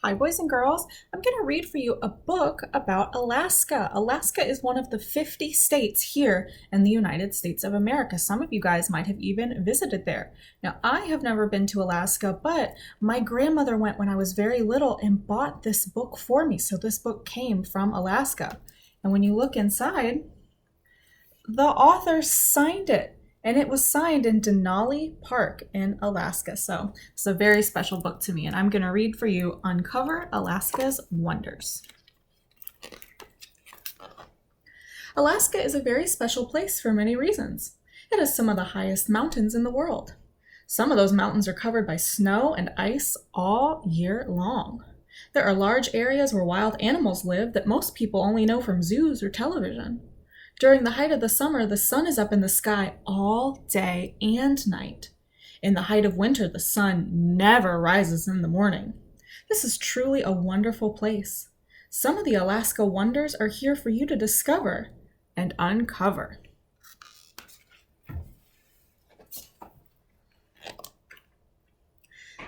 Hi, boys and girls. I'm going to read for you a book about Alaska. Alaska is one of the 50 states here in the United States of America. Some of you guys might have even visited there. Now, I have never been to Alaska, but my grandmother went when I was very little and bought this book for me. So this book came from Alaska. And when you look inside, the author signed it. And it was signed in Denali Park in Alaska. So it's a very special book to me. And I'm going to read for you Uncover Alaska's Wonders. Alaska is a very special place for many reasons. It has some of the highest mountains in the world. Some of those mountains are covered by snow and ice all year long. There are large areas where wild animals live that most people only know from zoos or television. During the height of the summer, the sun is up in the sky all day and night. In the height of winter, the sun never rises in the morning. This is truly a wonderful place. Some of the Alaska wonders are here for you to discover and uncover.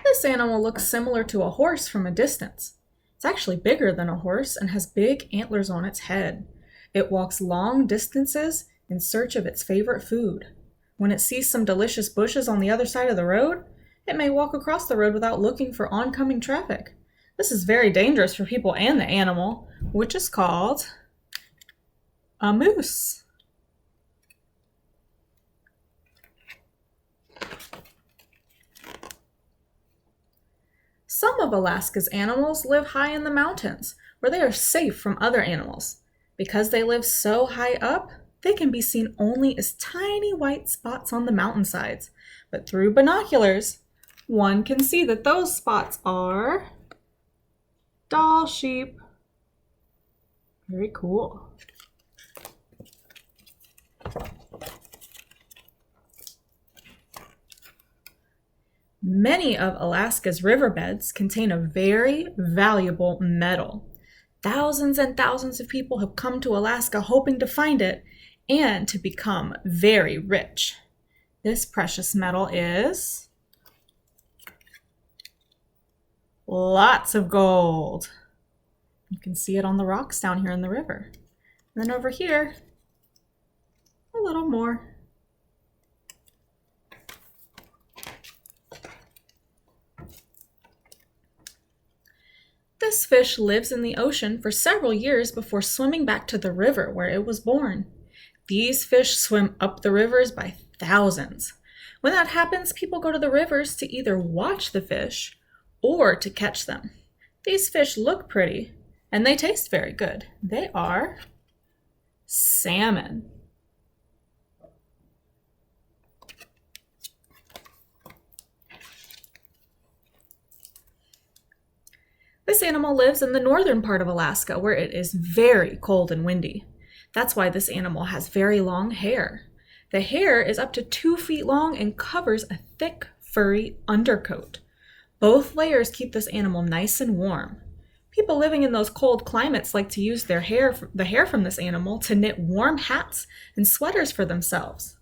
This animal looks similar to a horse from a distance. It's actually bigger than a horse and has big antlers on its head. It walks long distances in search of its favorite food. When it sees some delicious bushes on the other side of the road, it may walk across the road without looking for oncoming traffic. This is very dangerous for people and the animal, which is called a moose. Some of Alaska's animals live high in the mountains, where they are safe from other animals. Because they live so high up, they can be seen only as tiny white spots on the mountainsides. But through binoculars, one can see that those spots are Dall sheep. Very cool. Many of Alaska's riverbeds contain a very valuable metal. Thousands and thousands of people have come to Alaska hoping to find it and to become very rich. This precious metal is lots of gold. You can see it on the rocks down here in the river. And then over here, a little more. This fish lives in the ocean for several years before swimming back to the river where it was born. These fish swim up the rivers by thousands. When that happens, people go to the rivers to either watch the fish or to catch them. These fish look pretty and they taste very good. They are salmon. This animal lives in the northern part of Alaska where it is very cold and windy. That's why this animal has very long hair. The hair is up to 2 feet long and covers a thick, furry undercoat. Both layers keep this animal nice and warm. People living in those cold climates like to use the hair from this animal to knit warm hats and sweaters for themselves.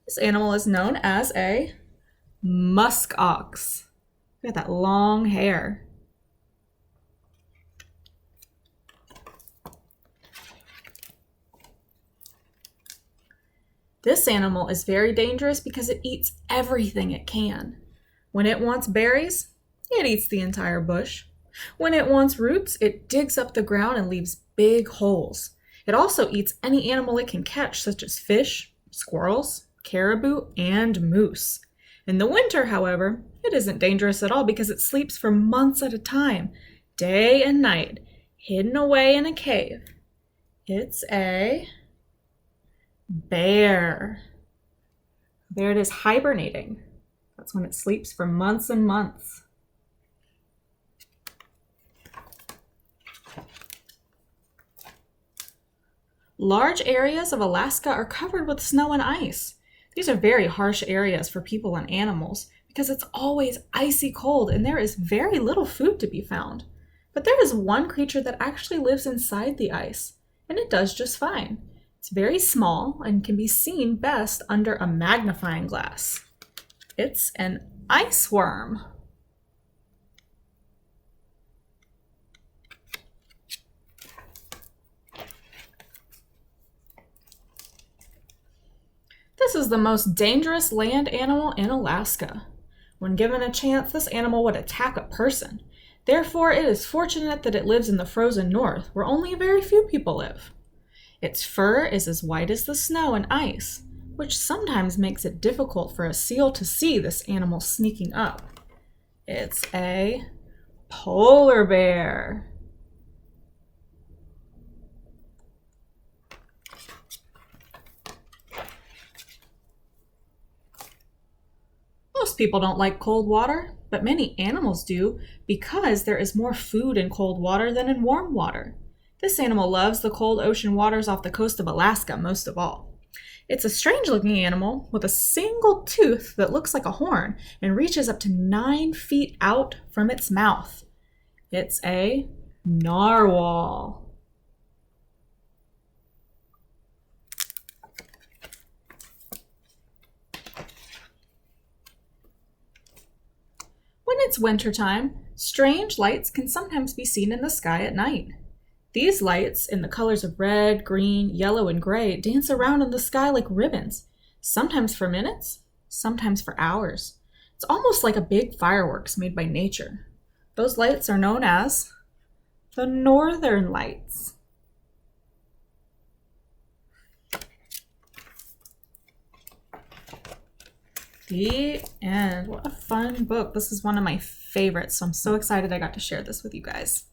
This animal is known as a musk ox. Look at that long hair. This animal is very dangerous because it eats everything it can. When it wants berries, it eats the entire bush. When it wants roots, it digs up the ground and leaves big holes. It also eats any animal it can catch, such as fish, squirrels, caribou, and moose. In the winter, however, it isn't dangerous at all because it sleeps for months at a time, day and night, hidden away in a cave. It's a bear. There it is hibernating. That's when it sleeps for months and months. Large areas of Alaska are covered with snow and ice. These are very harsh areas for people and animals because it's always icy cold and there is very little food to be found. But there is one creature that actually lives inside the ice, and it does just fine. It's very small and can be seen best under a magnifying glass. It's an ice worm. This is the most dangerous land animal in Alaska. When given a chance, this animal would attack a person. Therefore, it is fortunate that it lives in the frozen north, where only a very few people live. Its fur is as white as the snow and ice, which sometimes makes it difficult for a seal to see this animal sneaking up. It's a polar bear. Most people don't like cold water, but many animals do because there is more food in cold water than in warm water. This animal loves the cold ocean waters off the coast of Alaska most of all. It's a strange-looking animal with a single tooth that looks like a horn and reaches up to 9 feet out from its mouth. It's a narwhal. When it's wintertime, strange lights can sometimes be seen in the sky at night. These lights, in the colors of red, green, yellow, and gray, dance around in the sky like ribbons, sometimes for minutes, sometimes for hours. It's almost like a big fireworks made by nature. Those lights are known as the Northern Lights. The end. What a fun book. This is one of my favorites, so I'm so excited I got to share this with you guys.